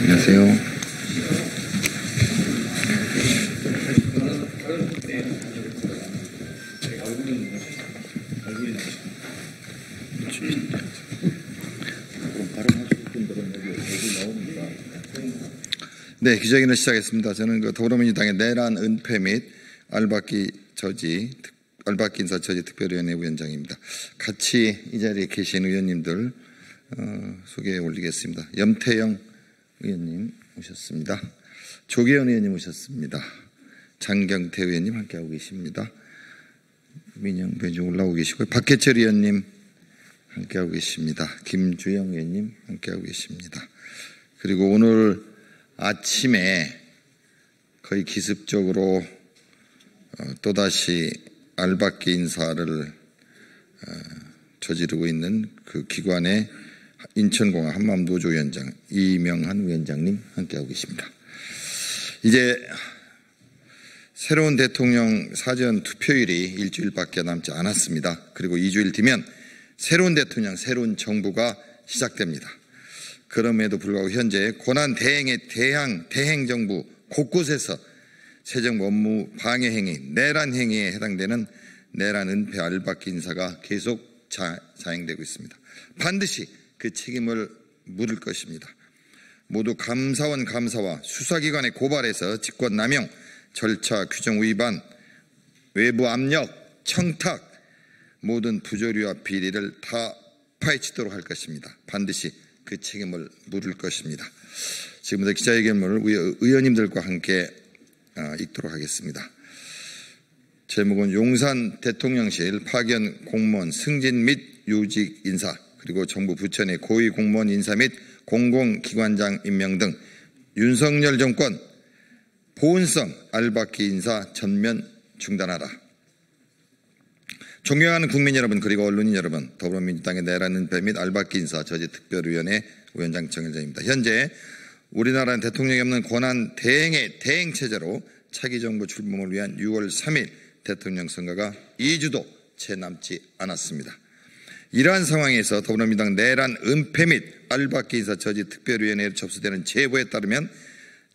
안녕하세요. 네, 기자회견을 시작했습니다. 저는 더불어민주당의 내란 은폐 및 알박기 인사 저지 특별위원회 위원장입니다. 같이 이 자리에 계신 의원님들 소개해 올리겠습니다. 염태영 의원님 오셨습니다. 조계현 의원님 오셨습니다. 장경태 의원님 함께하고 계십니다. 민영 배주 올라오고 계시고요. 박해철 의원님 함께하고 계십니다. 김주영 의원님 함께하고 계십니다. 그리고 오늘 아침에 거의 기습적으로 또다시 알박기 인사를 저지르고 있는 그 기관의 인천공항 한마음노조위원장 이명한 위원장님 함께하고 계십니다. 이제 새로운 대통령 사전 투표일이 일주일밖에 남지 않았습니다. 그리고 2주일 뒤면 새로운 대통령, 새로운 정부가 시작됩니다. 그럼에도 불구하고 현재 권한 대행의 대행 정부 곳곳에서 새 정부 업무 방해 행위, 내란 행위에 해당되는 내란 은폐 알박기 인사가 계속 자행되고 있습니다. 반드시 그 책임을 물을 것입니다. 모두 감사원 감사와 수사기관에 고발해서 직권남용, 절차 규정 위반, 외부 압력, 청탁, 모든 부조리와 비리를 다 파헤치도록 할 것입니다. 반드시 그 책임을 물을 것입니다. 지금부터 기자회견문을 의원님들과 함께 읽도록 하겠습니다. 제목은 용산 대통령실 파견 공무원 승진 및 요직 인사, 그리고 정부 부처 내 고위 공무원 인사 및 공공기관장 임명 등 윤석열 정권 보온성 알박기 인사 전면 중단하라. 존경하는 국민 여러분, 그리고 언론인 여러분, 더불어민주당의 내란 은폐 및 알박기 인사 저지 특별위원회 위원장 정현정입니다. 현재 우리나라는 대통령이 없는 권한 대행의 대행 체제로 차기 정부 출범을 위한 6월 3일 대통령 선거가 2주도 채 남지 않았습니다. 이러한 상황에서 더불어민주당 내란 은폐 및 알박기 인사 저지 특별위원회에 접수되는 제보에 따르면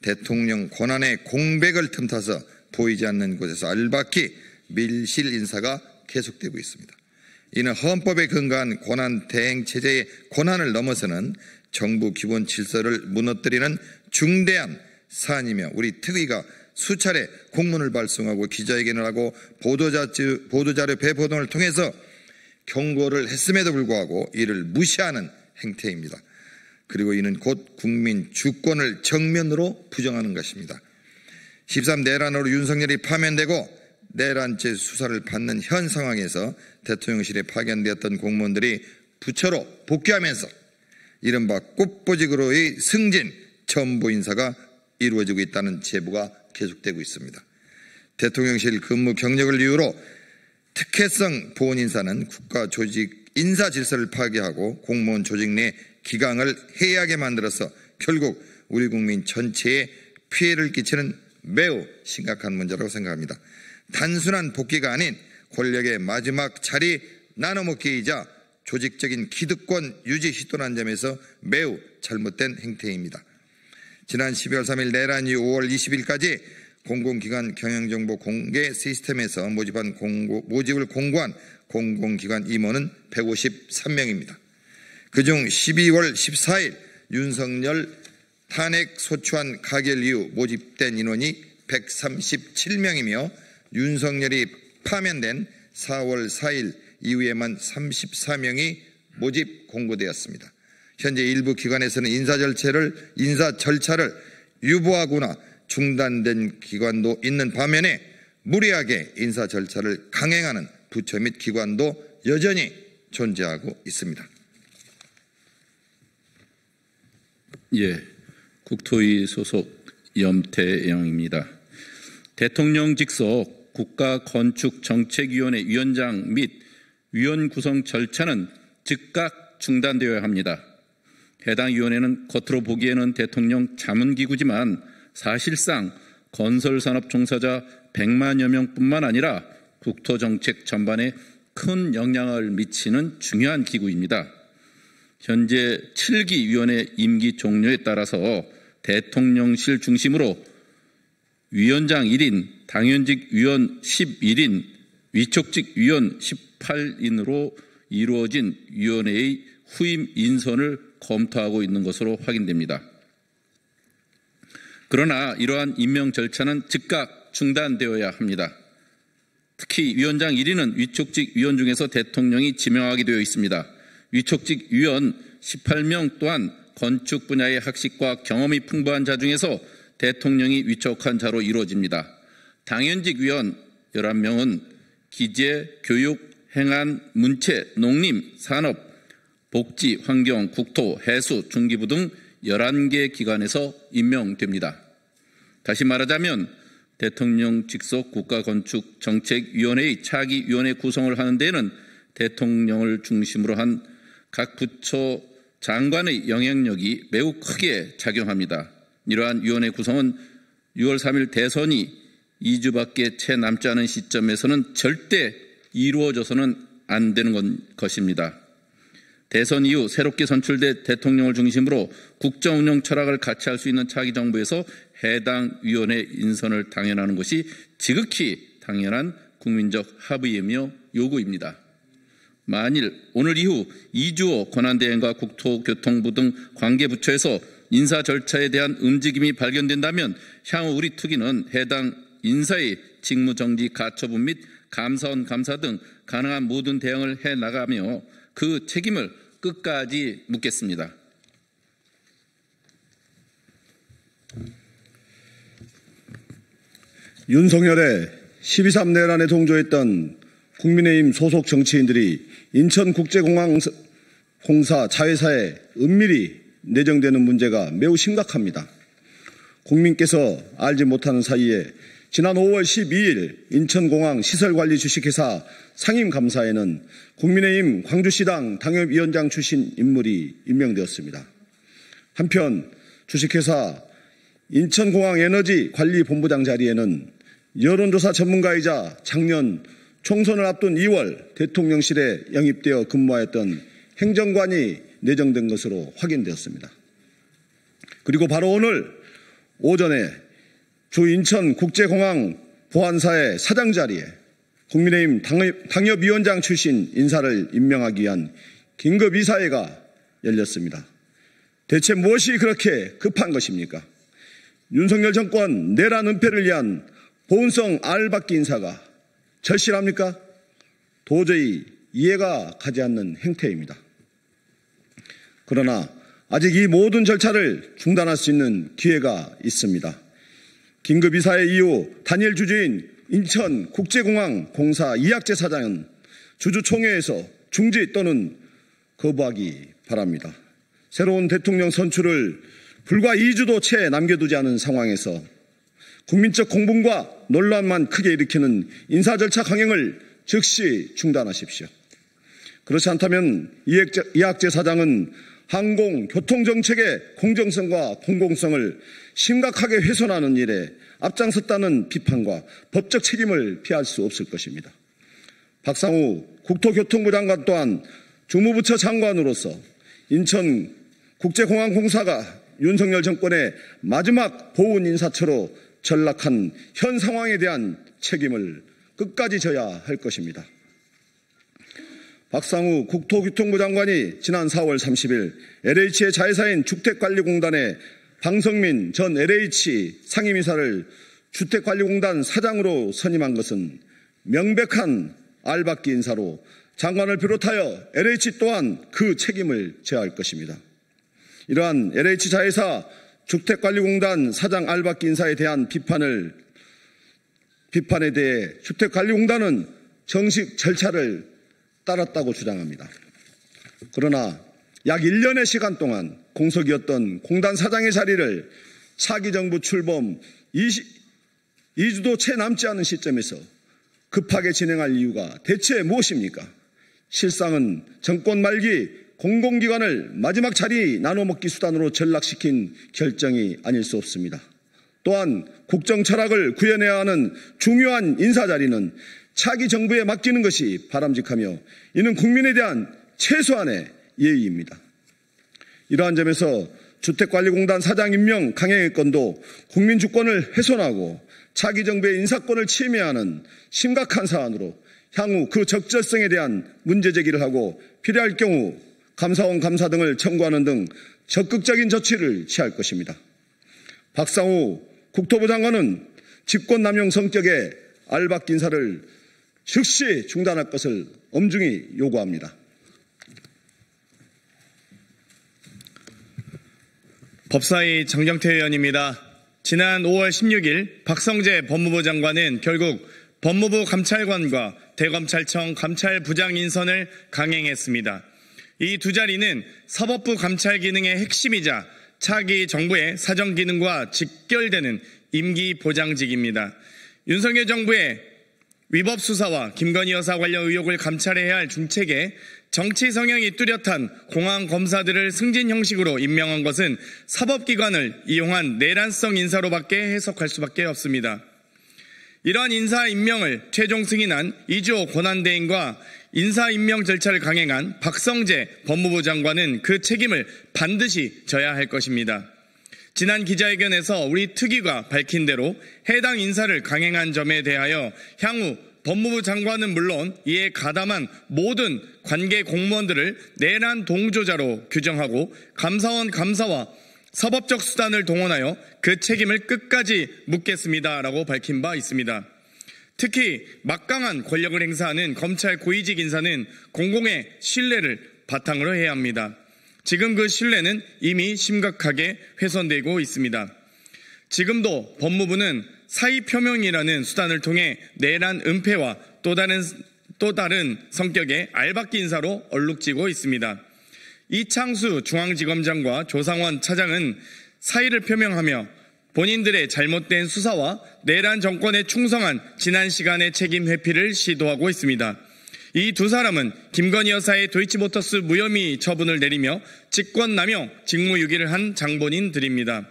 대통령 권한의 공백을 틈타서 보이지 않는 곳에서 알박기 밀실 인사가 계속되고 있습니다. 이는 헌법에 근거한 권한 대행 체제의 권한을 넘어서는 정부 기본 질서를 무너뜨리는 중대한 사안이며, 우리 특위가 수차례 공문을 발송하고 기자회견을 하고 보도자료 배포 등을 통해서 경고를 했음에도 불구하고 이를 무시하는 행태입니다. 그리고 이는 곧 국민 주권을 정면으로 부정하는 것입니다. 13 내란으로 윤석열이 파면되고 내란죄 수사를 받는 현 상황에서 대통령실에 파견되었던 공무원들이 부처로 복귀하면서 이른바 꽃보직으로의 승진, 첨부 인사가 이루어지고 있다는 제보가 계속되고 있습니다. 대통령실 근무 경력을 이유로 특혜성 보훈 인사는 국가 조직 인사 질서를 파괴하고 공무원 조직 내 기강을 해이하게 만들어서 결국 우리 국민 전체에 피해를 끼치는 매우 심각한 문제라고 생각합니다. 단순한 복귀가 아닌 권력의 마지막 자리 나눠먹기이자 조직적인 기득권 유지 시도라는 점에서 매우 잘못된 행태입니다. 지난 12월 3일 내란 이후 5월 20일까지 공공기관 경영정보 공개 시스템에서 모집을 공고한 공공기관 임원은 153명입니다. 그중 12월 14일 윤석열 탄핵 소추안 가결 이후 모집된 인원이 137명이며 윤석열이 파면된 4월 4일 이후에만 34명이 모집 공고되었습니다. 현재 일부 기관에서는 인사 절차를 유보하거나 중단된 기관도 있는 반면에 무리하게 인사 절차를 강행하는 부처 및 기관도 여전히 존재하고 있습니다. 예, 국토위 소속 염태영입니다. 대통령 직속 국가건축정책위원회 위원장 및 위원 구성 절차는 즉각 중단되어야 합니다. 해당 위원회는 겉으로 보기에는 대통령 자문기구지만 사실상 건설산업 종사자 100만여 명뿐만 아니라 국토정책 전반에 큰 영향을 미치는 중요한 기구입니다. 현재 7기 위원회 임기 종료에 따라서 대통령실 중심으로 위원장 1인, 당연직 위원 11인, 위촉직 위원 18인으로 이루어진 위원회의 후임 인선을 검토하고 있는 것으로 확인됩니다. 그러나 이러한 임명 절차는 즉각 중단되어야 합니다. 특히 위원장 1인은 위촉직 위원 중에서 대통령이 지명하게 되어 있습니다. 위촉직 위원 18명 또한 건축 분야의 학식과 경험이 풍부한 자 중에서 대통령이 위촉한 자로 이루어집니다. 당연직 위원 11명은 기재, 교육, 행안, 문체, 농림, 산업, 복지, 환경, 국토, 해수, 중기부 등 11개 기관에서 임명됩니다. 다시 말하자면 대통령 직속 국가건축정책위원회의 차기위원회 구성을 하는 데에는 대통령을 중심으로 한 각 부처 장관의 영향력이 매우 크게 작용합니다. 이러한 위원회 구성은 6월 3일 대선이 2주밖에 채 남지 않은 시점에서는 절대 이루어져서는 안 되는 것입니다. 대선 이후 새롭게 선출된 대통령을 중심으로 국정운영 철학을 같이 할 수 있는 차기 정부에서 해당 위원회 인선을 당연하는 것이 지극히 당연한 국민적 합의이며 요구입니다. 만일 오늘 이후 이주호 권한대행과 국토교통부 등 관계부처에서 인사 절차에 대한 움직임이 발견된다면 향후 우리 투기는 해당 인사의 직무정지 가처분 및 감사원 감사 등 가능한 모든 대응을 해나가며 그 책임을 끝까지 묻겠습니다. 윤석열의 12.3 내란에 동조했던 국민의힘 소속 정치인들이 인천국제공항공사 자회사에 은밀히 내정되는 문제가 매우 심각합니다. 국민께서 알지 못하는 사이에 지난 5월 12일 인천공항 시설관리 주식회사 상임감사에는 국민의힘 광주시당 당협위원장 출신 인물이 임명되었습니다. 한편 주식회사 인천공항에너지관리본부장 자리에는 여론조사 전문가이자 작년 총선을 앞둔 2월 대통령실에 영입되어 근무하였던 행정관이 내정된 것으로 확인되었습니다. 그리고 바로 오늘 오전에 주 인천국제공항 보안사의 사장 자리에 국민의힘 당협위원장 출신 인사를 임명하기 위한 긴급이사회가 열렸습니다. 대체 무엇이 그렇게 급한 것입니까? 윤석열 정권 내란 은폐를 위한 보훈성 알박기 인사가 절실합니까? 도저히 이해가 가지 않는 행태입니다. 그러나 아직 이 모든 절차를 중단할 수 있는 기회가 있습니다. 긴급이사회 이후 단일 주주인 인천국제공항공사 이학재 사장은 주주총회에서 중지 또는 거부하기 바랍니다. 새로운 대통령 선출을 불과 2주도 채 남겨두지 않은 상황에서 국민적 공분과 논란만 크게 일으키는 인사 절차 강행을 즉시 중단하십시오. 그렇지 않다면 이학재 사장은 항공교통정책의 공정성과 공공성을 심각하게 훼손하는 일에 앞장섰다는 비판과 법적 책임을 피할 수 없을 것입니다. 박상우 국토교통부 장관 또한 주무부처 장관으로서 인천국제공항공사가 윤석열 정권의 마지막 보훈 인사처로 전락한 현 상황에 대한 책임을 끝까지 져야 할 것입니다. 박상우 국토교통부 장관이 지난 4월 30일 LH의 자회사인 주택관리공단에 방성민 전 LH 상임이사를 주택관리공단 사장으로 선임한 것은 명백한 알박기 인사로 장관을 비롯하여 LH 또한 그 책임을 져야 할 것입니다. 이러한 LH 자회사 주택관리공단 사장 알박기 인사에 대한 비판에 대해 주택관리공단은 정식 절차를 따랐다고 주장합니다. 그러나 약 1년의 시간 동안 공석이었던 공단 사장의 자리를 차기 정부 출범 2주도 채 남지 않은 시점에서 급하게 진행할 이유가 대체 무엇입니까? 실상은 정권 말기 공공기관을 마지막 자리 나눠먹기 수단으로 전락시킨 결정이 아닐 수 없습니다. 또한 국정 철학을 구현해야 하는 중요한 인사자리는 차기 정부에 맡기는 것이 바람직하며 이는 국민에 대한 최소한의 예의입니다. 이러한 점에서 주택관리공단 사장 임명 강행의 건도 국민주권을 훼손하고 차기 정부의 인사권을 침해하는 심각한 사안으로 향후 그 적절성에 대한 문제제기를 하고 필요할 경우 감사원 감사 등을 청구하는 등 적극적인 조치를 취할 것입니다. 박상우 국토부 장관은 직권남용 성격의 알박기 인사를 즉시 중단할 것을 엄중히 요구합니다. 법사위 정경태 의원입니다. 지난 5월 16일 박성재 법무부 장관은 결국 법무부 감찰관과 대검찰청 감찰부장 인선을 강행했습니다. 이 두 자리는 사법부 감찰 기능의 핵심이자 차기 정부의 사정 기능과 직결되는 임기 보장직입니다. 윤석열 정부의 위법 수사와 김건희 여사 관련 의혹을 감찰해야 할 중책에 정치 성향이 뚜렷한 공안 검사들을 승진 형식으로 임명한 것은 사법기관을 이용한 내란성 인사로밖에 해석할 수밖에 없습니다. 이러한 인사 임명을 최종 승인한 이주호 권한대행과 인사 임명 절차를 강행한 박성재 법무부 장관은 그 책임을 반드시 져야 할 것입니다. 지난 기자회견에서 우리 특위가 밝힌 대로 해당 인사를 강행한 점에 대하여 향후 법무부 장관은 물론 이에 가담한 모든 관계 공무원들을 내란 동조자로 규정하고 감사원 감사와 사법적 수단을 동원하여 그 책임을 끝까지 묻겠습니다라고 밝힌 바 있습니다. 특히 막강한 권력을 행사하는 검찰 고위직 인사는 공공의 신뢰를 바탕으로 해야 합니다. 지금 그 신뢰는 이미 심각하게 훼손되고 있습니다. 지금도 법무부는 사의 표명이라는 수단을 통해 내란 은폐와 또 다른 성격의 알박기 인사로 얼룩지고 있습니다. 이창수 중앙지검장과 조상원 차장은 사의를 표명하며 본인들의 잘못된 수사와 내란 정권에 충성한 지난 시간의 책임 회피를 시도하고 있습니다. 이 두 사람은 김건희 여사의 도이치모터스 무혐의 처분을 내리며 직권남용, 직무유기를 한 장본인들입니다.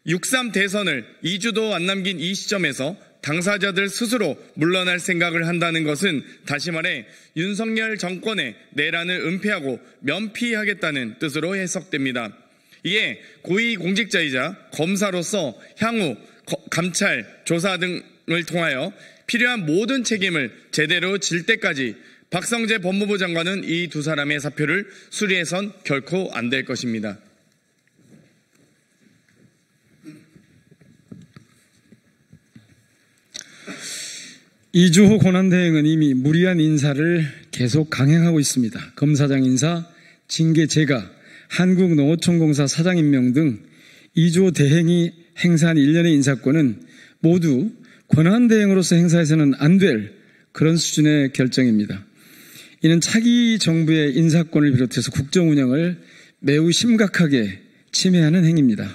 6.3 대선을 2주도 안 남긴 이 시점에서 당사자들 스스로 물러날 생각을 한다는 것은 다시 말해 윤석열 정권의 내란을 은폐하고 면피하겠다는 뜻으로 해석됩니다. 이에 고위공직자이자 검사로서 향후 감찰, 조사 등을 통하여 필요한 모든 책임을 제대로 질 때까지 박성재 법무부 장관은 이 두 사람의 사표를 수리해선 결코 안 될 것입니다. 이주호 권한대행은 이미 무리한 인사를 계속 강행하고 있습니다. 검사장 인사, 징계 제가, 한국농어촌공사 사장 임명 등 이주호 대행이 행사한 일련의 인사권은 모두 권한대행으로서 행사해서는 안 될 그런 수준의 결정입니다. 이는 차기 정부의 인사권을 비롯해서 국정 운영을 매우 심각하게 침해하는 행위입니다.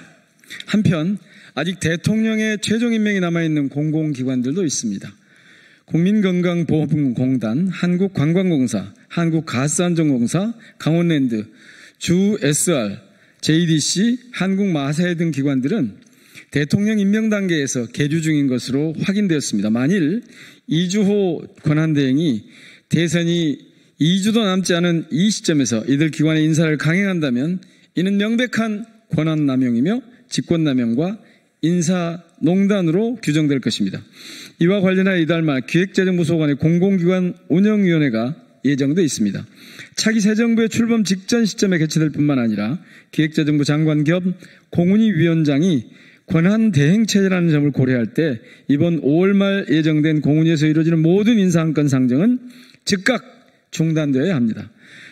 한편 아직 대통령의 최종 임명이 남아있는 공공기관들도 있습니다. 국민건강보험공단, 한국관광공사, 한국가스안전공사, 강원랜드, 주 SR, JDC, 한국마사회 등 기관들은 대통령 임명 단계에서 계류 중인 것으로 확인되었습니다. 만일 이주호 권한대행이 대선이 2주도 남지 않은 이 시점에서 이들 기관의 인사를 강행한다면 이는 명백한 권한남용이며 직권남용과 인사농단으로 규정될 것입니다. 이와 관련하여 이달 말 기획재정부 소관의 공공기관 운영위원회가 예정돼 있습니다. 차기 새 정부의 출범 직전 시점에 개최될 뿐만 아니라 기획재정부 장관 겸 공운위 위원장이 권한 대행 체제라는 점을 고려할 때 이번 5월 말 예정된 공운위에서 이루어지는 모든 인사안건 상정은 즉각 중단되어야 합니다.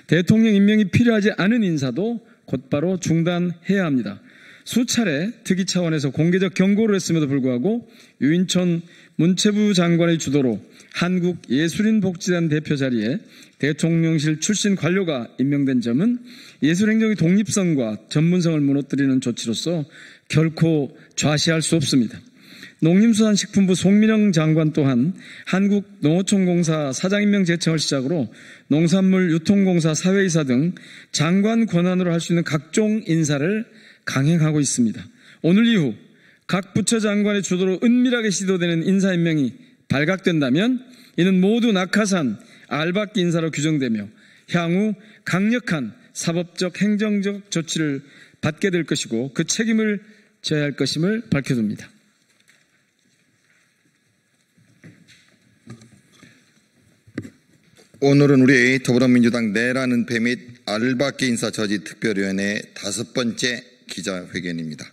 대통령 임명이 필요하지 않은 인사도 곧바로 중단해야 합니다. 수차례 특위 차원에서 공개적 경고를 했음에도 불구하고 유인천 문체부 장관의 주도로 한국예술인복지단 대표 자리에 대통령실 출신 관료가 임명된 점은 예술행정의 독립성과 전문성을 무너뜨리는 조치로서 결코 좌시할 수 없습니다. 농림수산식품부 송민영 장관 또한 한국농어촌공사 사장 임명 제청을 시작으로 농산물 유통공사 사회이사 등 장관 권한으로 할 수 있는 각종 인사를 강행하고 있습니다. 오늘 이후 각 부처 장관의 주도로 은밀하게 시도되는 인사 임명이 발각된다면 이는 모두 낙하산 알박기 인사로 규정되며 향후 강력한 사법적 행정적 조치를 받게 될 것이고 그 책임을 져야 할 것임을 밝혀둡니다. 오늘은 우리 더불어민주당 내라는 배 및 알박기 인사 저지 특별위원회 5번째 기자회견입니다.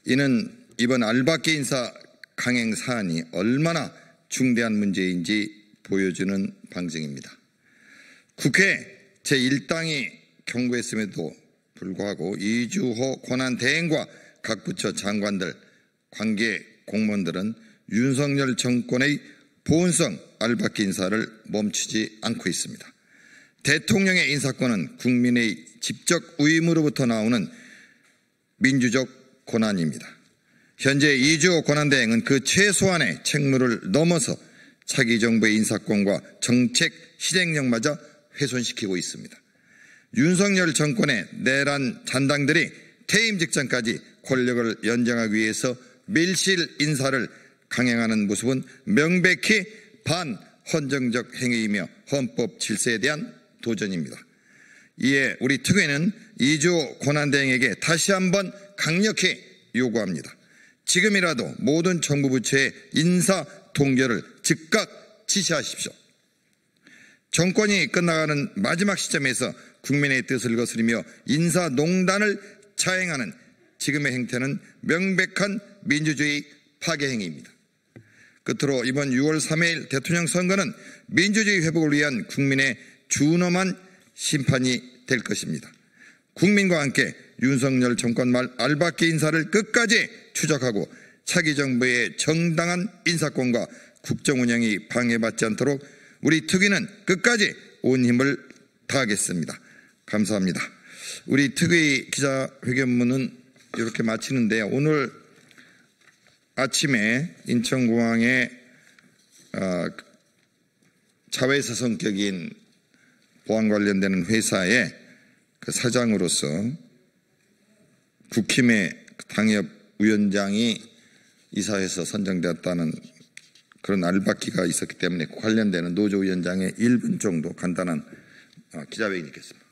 이는 이번 알박기 인사 강행 사안이 얼마나 중대한 문제인지 보여주는 방증입니다. 국회 제1당이 경고했음에도 불구하고 이주호 권한 대행과 각 부처 장관들, 관계 공무원들은 윤석열 정권의 보온성 알박기 인사를 멈추지 않고 있습니다. 대통령의 인사권은 국민의 직접 위임으로부터 나오는 민주적 권한입니다. 현재 이주호 권한대행은 그 최소한의 책무를 넘어서 차기 정부의 인사권과 정책 실행력마저 훼손시키고 있습니다. 윤석열 정권의 내란 잔당들이 퇴임 직전까지 권력을 연장하기 위해서 밀실 인사를 강행하는 모습은 명백히 반헌정적 행위이며 헌법 질서에 대한 도전입니다. 이에 우리 특위는 이주호 권한대행에게 다시 한번 강력히 요구합니다. 지금이라도 모든 정부 부처의 인사 동결을 즉각 지시하십시오. 정권이 끝나가는 마지막 시점에서 국민의 뜻을 거스르며 인사농단을 자행하는 지금의 행태는 명백한 민주주의 파괴 행위입니다. 끝으로 이번 6월 3일 대통령 선거는 민주주의 회복을 위한 국민의 준엄한 심판이 될 것입니다. 국민과 함께 윤석열 정권 말 알박기 인사를 끝까지 추적하고 차기 정부의 정당한 인사권과 국정 운영이 방해받지 않도록 우리 특위는 끝까지 온 힘을 다하겠습니다. 감사합니다. 우리 특위 기자회견문은 이렇게 마치는데요. 오늘 아침에 인천공항에 자회사 성격인 보안 관련되는 회사의 그 사장으로서 국힘의 당협 위원장이 이사회에서 선정되었다는 그런 알박기가 있었기 때문에 관련되는 노조위원장의 1분 정도 간단한 기자회견이 있겠습니다.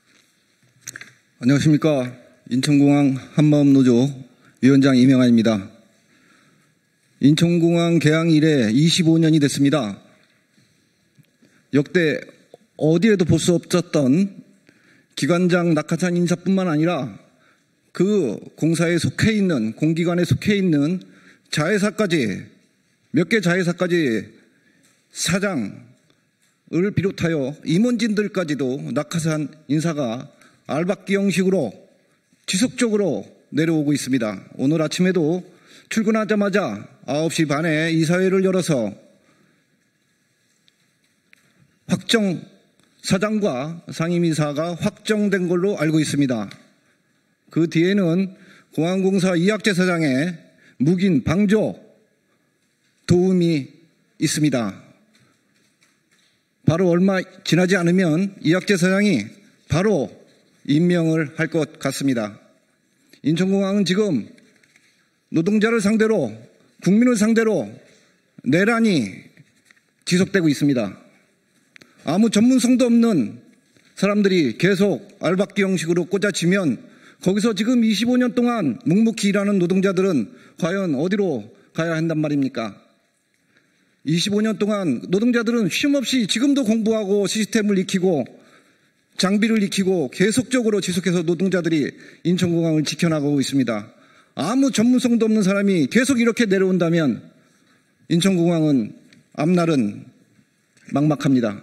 안녕하십니까. 인천공항 한마음노조 위원장 이명환입니다. 인천공항 개항 이래 25년이 됐습니다. 역대 어디에도 볼 수 없었던 기관장 낙하산 인사뿐만 아니라 그 공사에 속해 있는 공기관에 속해 있는 자회사까지 몇 개 자회사까지 사장을 비롯하여 임원진들까지도 낙하산 인사가 알박기 형식으로 지속적으로 내려오고 있습니다. 오늘 아침에도 출근하자마자 9시 반에 이사회를 열어서 확정 사장과 상임이사가 확정된 걸로 알고 있습니다. 그 뒤에는 공항공사 이학재 사장의 묵인 방조 도움이 있습니다. 바로 얼마 지나지 않으면 이학재 사장이 바로 임명을 할 것 같습니다. 인천공항은 지금 노동자를 상대로 국민을 상대로 내란이 지속되고 있습니다. 아무 전문성도 없는 사람들이 계속 알박기 형식으로 꽂아치면 거기서 지금 25년 동안 묵묵히 일하는 노동자들은 과연 어디로 가야 한단 말입니까? 25년 동안 노동자들은 쉼없이 지금도 공부하고 시스템을 익히고 장비를 익히고 계속적으로 지속해서 노동자들이 인천공항을 지켜나가고 있습니다. 아무 전문성도 없는 사람이 계속 이렇게 내려온다면 인천공항은 앞날은 막막합니다.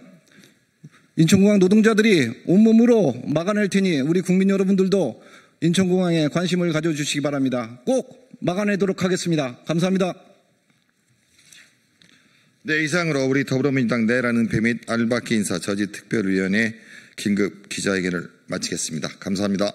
인천공항 노동자들이 온몸으로 막아낼 테니 우리 국민 여러분들도 인천공항에 관심을 가져주시기 바랍니다. 꼭 막아내도록 하겠습니다. 감사합니다. 네, 이상으로 우리 더불어민주당 내라는 배 및 알박기 인사 저지 특별위원회 긴급 기자회견을 마치겠습니다. 감사합니다.